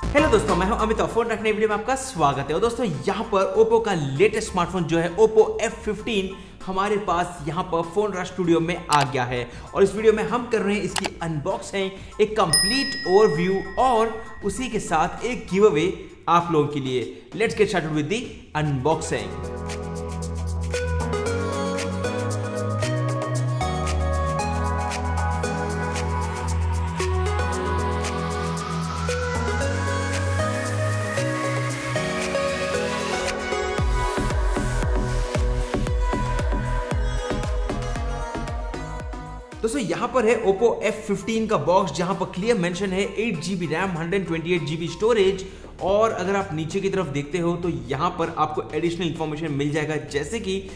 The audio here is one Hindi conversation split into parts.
हेलो दोस्तों, मैं हूं अमित और फोन रखने वीडियो में आपका स्वागत है। और दोस्तों यहाँ पर ओप्पो का लेटेस्ट स्मार्टफोन जो है ओप्पो F15 हमारे पास यहाँ पर फोन रश स्टूडियो में आ गया है। और इस वीडियो में हम कर रहे हैं इसकी अनबॉक्सिंग, एक कंप्लीट ओवरव्यू और उसी के साथ एक गिव अवे आप लोगों के लिए। Let's get started with the unboxing. दोस्तों यहाँ पर है Oppo F15 का बॉक्स, जहां पर क्लियर मेंशन है 8GB रैम 128GB स्टोरेज। और अगर आप नीचे की तरफ देखते हो तो यहाँ पर आपको एडिशनल इंफॉर्मेशन मिल जाएगा, जैसे कि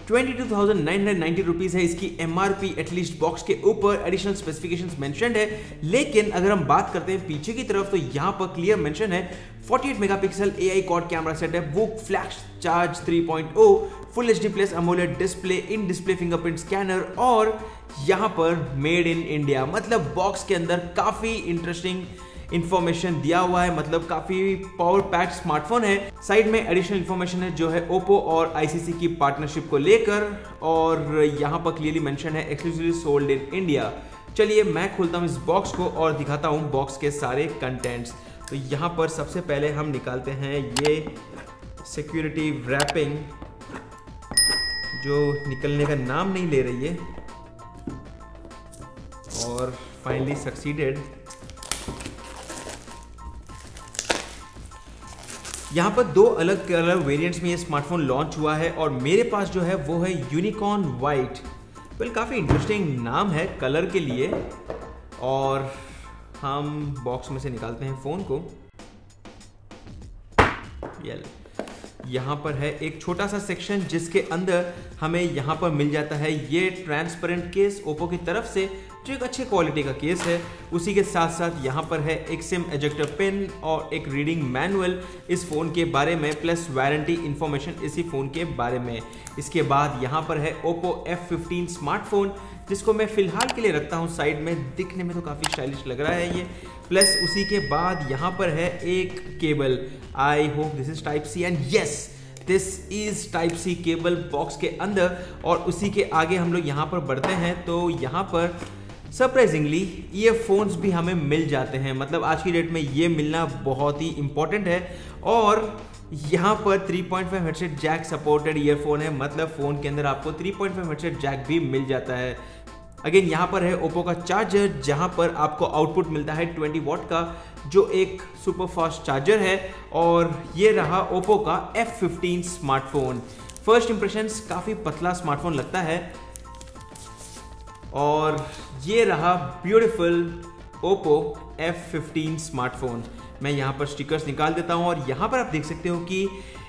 22,990 रुपीज है इसकी MRP। एटलीस्ट बॉक्स के ऊपर एडिशनल स्पेसिफिकेशंस मेंशन्ड है। लेकिन अगर हम बात करते हैं पीछे की तरफ तो यहाँ पर क्लियर मेंशन है 48 megapixel AI quad camera set है, वो flash charge 3.0, full HD plus AMOLED display, in display fingerprint scanner और यहाँ पर मेड इन इंडिया। मतलब बॉक्स के अंदर काफी इंटरेस्टिंग इंफॉर्मेशन दिया हुआ है, मतलब काफी पावर पैक्ड स्मार्टफोन है। साइड में एडिशनल इंफॉर्मेशन है जो है ओप्पो और ICC की पार्टनरशिप को लेकर, और यहाँ पर क्लियरली मेंशन है एक्सक्लूसिवली सोल्ड इन इंडिया। चलिए मैं खोलता हूँ इस बॉक्स को और दिखाता हूँ बॉक्स के सारे कंटेंट्स। तो यहाँ पर सबसे पहले हम निकालते हैं ये सिक्योरिटी रैपिंग, जो निकलने का नाम नहीं ले रही है, और फाइनली सक्सीडेड। यहाँ पर दो अलग कलर वेरिएंट्स में ये स्मार्टफोन लॉन्च हुआ है, और मेरे पास जो है वो है यूनिकॉर्न वाइट। वेल काफ़ी इंटरेस्टिंग नाम है कलर के लिए। और हम बॉक्स में से निकालते हैं फ़ोन को। यहाँ पर है एक छोटा सा सेक्शन जिसके अंदर हमें यहाँ पर मिल जाता है ये ट्रांसपेरेंट केस ओप्पो की तरफ से, जो एक अच्छे क्वालिटी का केस है। उसी के साथ साथ यहाँ पर है एक सिम एजेक्टर पिन और एक रीडिंग मैनुअल इस फ़ोन के बारे में, प्लस वारंटी इंफॉर्मेशन इसी फ़ोन के बारे में। इसके बाद यहाँ पर है ओप्पो F15 स्मार्टफोन, जिसको मैं फिलहाल के लिए रखता हूँ साइड में। दिखने में तो काफ़ी स्टाइलिश लग रहा है ये। प्लस उसी के बाद यहाँ पर है एक cable. I hope this is type C, and yes this is type C cable box के अंदर। और उसी के आगे हम लोग यहाँ पर बढ़ते हैं तो यहाँ पर सरप्राइजिंगली ईयरफोन्स भी हमें मिल जाते हैं। मतलब आज की डेट में ये मिलना बहुत ही इंपॉर्टेंट है। और यहाँ पर 3.5 हेडसेट जैक सपोर्टेड ईयरफोन है, मतलब फ़ोन के अंदर आपको 3.5 हेडसेट जैक भी मिल जाता है। अगेन यहाँ पर है ओप्पो का चार्जर, जहाँ पर आपको आउटपुट मिलता है 20 वॉट का, जो एक सुपर फास्ट चार्जर है। और ये रहा ओप्पो का F15 स्मार्टफोन। फर्स्ट इंप्रेशंस काफ़ी पतला स्मार्टफोन लगता है। और ये रहा ब्यूटीफुल ओप्पो F15 स्मार्टफोन। मैं यहाँ पर स्टिकर्स निकाल देता हूँ, और यहाँ पर आप देख सकते हो कि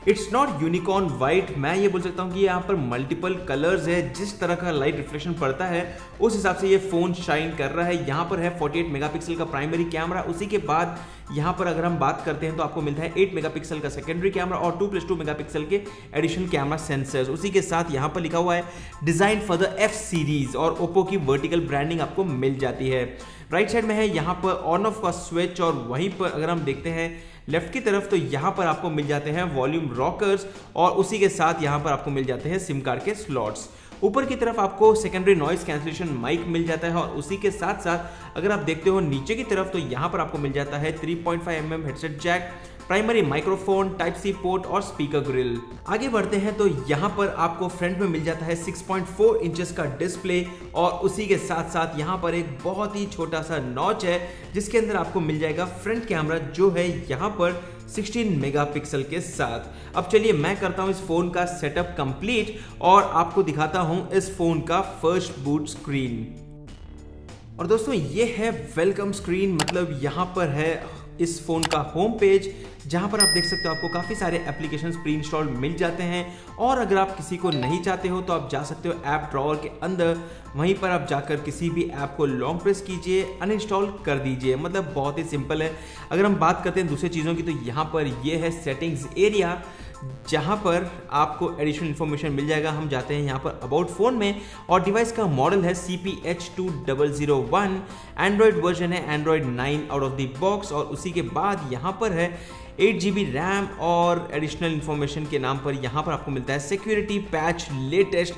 इट्स नॉट यूनिकॉर्न वाइट। मैं ये बोल सकता हूँ कि यहाँ पर मल्टीपल कलर्स है। जिस तरह का लाइट रिफ्लेक्शन पड़ता है उस हिसाब से ये फ़ोन शाइन कर रहा है। यहाँ पर है 48 मेगापिक्सल का प्राइमरी कैमरा। उसी के बाद यहाँ पर अगर हम बात करते हैं तो आपको मिलता है 8 मेगापिक्सल का सेकेंडरी कैमरा और 2+2 मेगापिक्सल के एडिशनल कैमरा सेंसर्स। उसी के साथ यहाँ पर लिखा हुआ है design for the F series, और ओप्पो की वर्टिकल ब्रांडिंग आपको मिल जाती है। राइट साइड में है यहाँ पर ऑन ऑफ का स्विच, और वहीं पर अगर हम देखते हैं लेफ्ट की तरफ तो यहाँ पर आपको मिल जाते हैं वॉल्यूम रॉकर्स, और उसी के साथ यहाँ पर आपको मिल जाते हैं सिम कार्ड के स्लॉट्स। ऊपर की तरफ आपको सेकेंडरी नॉइस कैंसिलेशन माइक मिल जाता है। और उसी के साथ साथ अगर आप देखते हो नीचे की तरफ तो यहाँ पर आपको मिल जाता है 3.5mm headset jack, primary microphone, type C port और स्पीकर ग्रिल। आगे बढ़ते हैं तो यहाँ पर आपको फ्रंट में मिल जाता है 6.4 इंचेस का डिस्प्ले, और उसी के साथ साथ यहाँ पर एक बहुत ही छोटा सा नॉच है, जिसके अंदर आपको मिल जाएगा फ्रंट कैमरा, जो है यहाँ पर 16 मेगापिक्सल के साथ। अब चलिए मैं करता हूँ इस फोन का सेटअप कंप्लीट और आपको दिखाता हूँ इस फोन का फर्स्ट बूट स्क्रीन। और दोस्तों ये है वेलकम स्क्रीन, मतलब यहाँ पर है इस फोन का होम पेज, जहां पर आप देख सकते हो आपको काफी सारे एप्लीकेशंस प्री इंस्टॉल्ड मिल जाते हैं। और अगर आप किसी को नहीं चाहते हो तो आप जा सकते हो ऐप ड्रॉअर के अंदर, वहीं पर आप जाकर किसी भी ऐप को लॉन्ग प्रेस कीजिए, अनइंस्टॉल कर दीजिए। मतलब बहुत ही सिंपल है। अगर हम बात करते हैं दूसरी चीज़ों की तो यहाँ पर ये है सेटिंग्स एरिया, जहां पर आपको एडिशनल इन्फॉर्मेशन मिल जाएगा। हम जाते हैं यहाँ पर अबाउट फ़ोन में और डिवाइस का मॉडल है CPH2001, एंड्रॉयड वर्जन है Android 9 out of the box और उसी के बाद यहाँ पर है 8GB रैम और एडिशनल इन्फॉर्मेशन के नाम पर यहाँ पर आपको मिलता है सिक्योरिटी पैच लेटेस्ट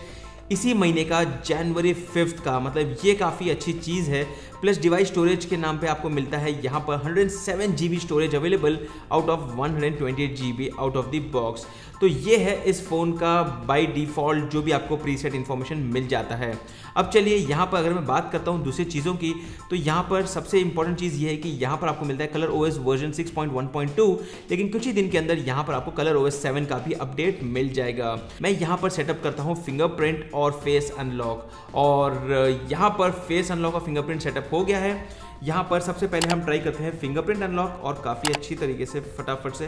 इसी महीने का जनवरी 5 का, मतलब ये काफ़ी अच्छी चीज़ है। प्लस डिवाइस स्टोरेज के नाम पे आपको मिलता है यहाँ पर 107GB storage available out of 128GB out of the box. तो ये है इस फ़ोन का बाय डिफ़ॉल्ट जो भी आपको प्रीसेट इन्फॉर्मेशन मिल जाता है। अब चलिए यहाँ पर अगर मैं बात करता हूँ दूसरी चीज़ों की, तो यहाँ पर सबसे इंपॉर्टेंट चीज़ ये है कि यहाँ पर आपको मिलता है कलर OS वर्जन 6.1.2, लेकिन कुछ ही दिन के अंदर यहाँ पर आपको कलर OS 7 का भी अपडेट मिल जाएगा। मैं यहाँ पर सेटअप करता हूँ फिंगरप्रिंट और फेस अनलॉक, और यहाँ पर फेस अनलॉक और फिंगरप्रिंट सेटअप हो गया है। यहाँ पर सबसे पहले हम ट्राई करते हैं फिंगरप्रिंट अनलॉक और काफ़ी अच्छी तरीके से फटाफट से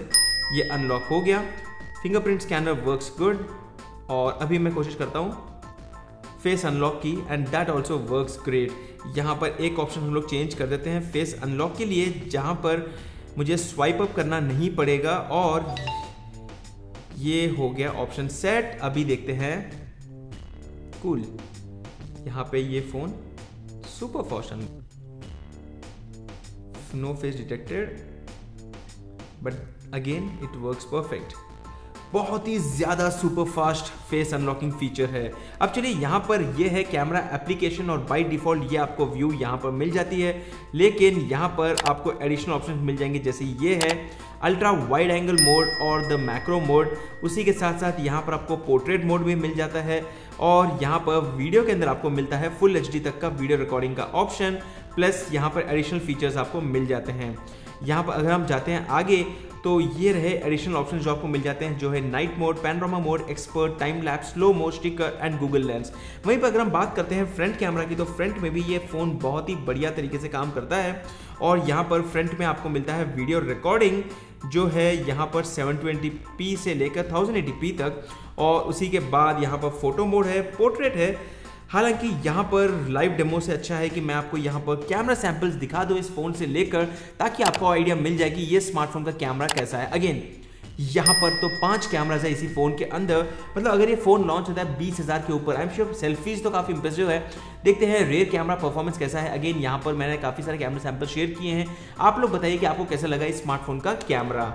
ये अनलॉक हो गया। फिंगरप्रिंट स्कैनर वर्क्स गुड, और अभी मैं कोशिश करता हूँ फेस अनलॉक की and that also works great. यहाँ पर एक ऑप्शन हम लोग चेंज कर देते हैं फेस अनलॉक के लिए, जहाँ पर मुझे स्वाइप अप करना नहीं पड़ेगा, और ये हो गया ऑप्शन सेट। अभी देखते हैं, कूल, यहाँ पे ये phone super fashion, no face detected, but again it works perfect. बहुत ही ज़्यादा super fast face unlocking feature है। अब चलिए यहाँ पर ये है कैमरा एप्लीकेशन, और बाय डिफ़ॉल्ट ये आपको व्यू यहाँ पर मिल जाती है, लेकिन यहाँ पर आपको एडिशनल ऑप्शन मिल जाएंगे, जैसे ये है अल्ट्रा वाइड एंगल मोड और द मैक्रो मोड। उसी के साथ साथ यहाँ पर आपको पोर्ट्रेट मोड भी मिल जाता है, और यहाँ पर वीडियो के अंदर आपको मिलता है फुल HD तक का वीडियो रिकॉर्डिंग का ऑप्शन, प्लस यहाँ पर एडिशनल फीचर्स आपको मिल जाते हैं। यहाँ पर अगर हम जाते हैं आगे, तो ये रहे एडिशनल ऑप्शन जो आपको मिल जाते हैं, जो है night mode, panorama mode, expert, time lapse, slow mo, sticker and Google lens. वहीं पर अगर हम बात करते हैं फ्रंट कैमरा की, तो फ्रंट में भी ये फ़ोन बहुत ही बढ़िया तरीके से काम करता है, और यहाँ पर फ्रंट में आपको मिलता है वीडियो रिकॉर्डिंग जो है यहाँ पर 720p से लेकर 1080p तक, और उसी के बाद यहाँ पर फोटो मोड है, पोर्ट्रेट है। हालांकि यहाँ पर लाइव डेमो से अच्छा है कि मैं आपको यहाँ पर कैमरा सैंपल्स दिखा दूँ इस फ़ोन से लेकर, ताकि आपको आइडिया मिल जाए कि ये स्मार्टफोन का कैमरा कैसा है। अगेन यहाँ पर तो 5 कैमराज है इसी फ़ोन के अंदर, मतलब अगर ये फ़ोन लॉन्च होता है 20,000 के ऊपर, आई एम श्योर सेल्फीज तो काफ़ी इंप्रेसिव है। देखते हैं रेयर कैमरा परफॉर्मेंस कैसा है। अगेन यहाँ पर मैंने काफ़ी सारे कैमरा सैंपल शेयर किए हैं, आप लोग बताइए कि आपको कैसा लगा इस स्मार्टफोन का कैमरा।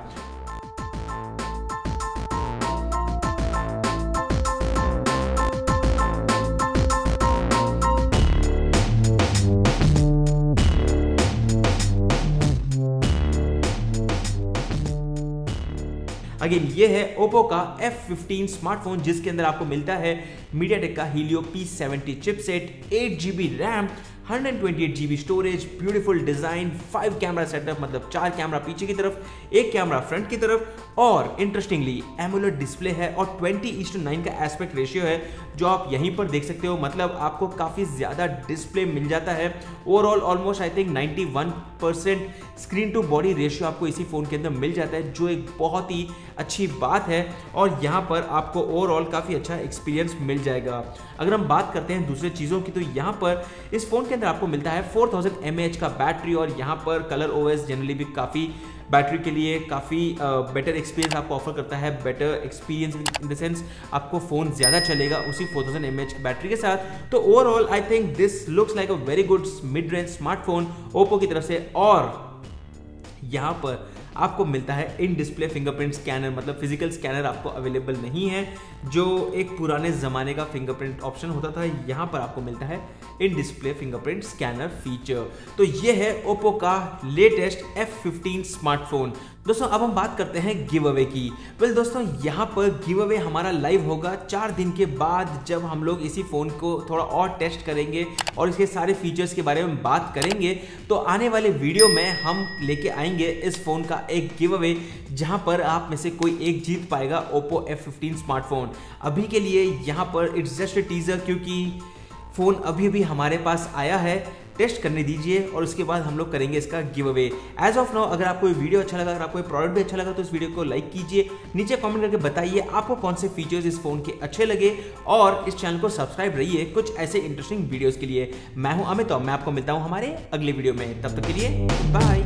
अगेन ये है ओप्पो का F15 स्मार्टफोन, जिसके अंदर आपको मिलता है मीडियाटेक का Helio P70 chipset, 8GB RAM, 128GB storage, beautiful design, 5 camera setup, मतलब 4 कैमरा पीछे की तरफ, 1 कैमरा फ्रंट की तरफ, और इंटरेस्टिंगली एमोलेड डिस्प्ले है और 20:9 का एस्पेक्ट रेशियो है जो आप यहीं पर देख सकते हो। मतलब आपको काफ़ी ज़्यादा डिस्प्ले मिल जाता है। Overall almost I think 91% screen to body ratio आपको इसी फ़ोन के अंदर मिल जाता है, जो एक बहुत ही अच्छी बात है, और यहाँ पर आपको ओवरऑल काफ़ी अच्छा एक्सपीरियंस मिल जाएगा। अगर हम बात करते हैं दूसरे चीज़ों की, तो यहाँ पर इस फ़ोन के अंदर आपको मिलता है 4000 mAh का बैटरी, और यहाँ पर कलर OS जनरली भी काफ़ी बैटरी के लिए काफ़ी बेटर एक्सपीरियंस आपको ऑफर करता है। Better experience in the sense आपको फ़ोन ज़्यादा चलेगा उसी 4000 mAh की बैटरी के साथ। तो overall I think this looks like a very good mid range smartphone Oppo की तरफ से। और यहाँ पर आपको मिलता है इन डिस्प्ले फिंगरप्रिंट स्कैनर, मतलब फिजिकल स्कैनर आपको अवेलेबल नहीं है, जो एक पुराने ज़माने का फिंगरप्रिंट ऑप्शन होता था। यहाँ पर आपको मिलता है in display fingerprint scanner feature. तो ये है ओप्पो का लेटेस्ट F15 स्मार्टफोन। दोस्तों अब हम बात करते हैं गिव अवे की। वेल दोस्तों, यहाँ पर गिव अवे हमारा लाइव होगा 4 दिन के बाद, जब हम लोग इसी फ़ोन को थोड़ा और टेस्ट करेंगे और इसके सारे फीचर्स के बारे में बात करेंगे। तो आने वाले वीडियो में हम लेके आएंगे इस फ़ोन का एक गिव अवे, जहाँ पर आप में से कोई एक जीत पाएगा ओप्पो F15 स्मार्टफोन। अभी के लिए यहाँ पर इट्स जस्ट अ टीजर, क्योंकि फ़ोन अभी भी हमारे पास आया है, टेस्ट करने दीजिए और उसके बाद हम लोग करेंगे इसका giveaway. As of now अगर आपको ये वीडियो अच्छा लगा, अगर आपको ये प्रोडक्ट भी अच्छा लगा, तो इस वीडियो को लाइक कीजिए, नीचे कमेंट करके बताइए आपको कौन से फीचर्स इस फोन के अच्छे लगे, और इस चैनल को सब्सक्राइब रहिए कुछ ऐसे इंटरेस्टिंग वीडियोस के लिए। मैं हूं अमित और मैं आपको मिलता हूं हमारे अगले वीडियो में। तब तक के लिए बाय।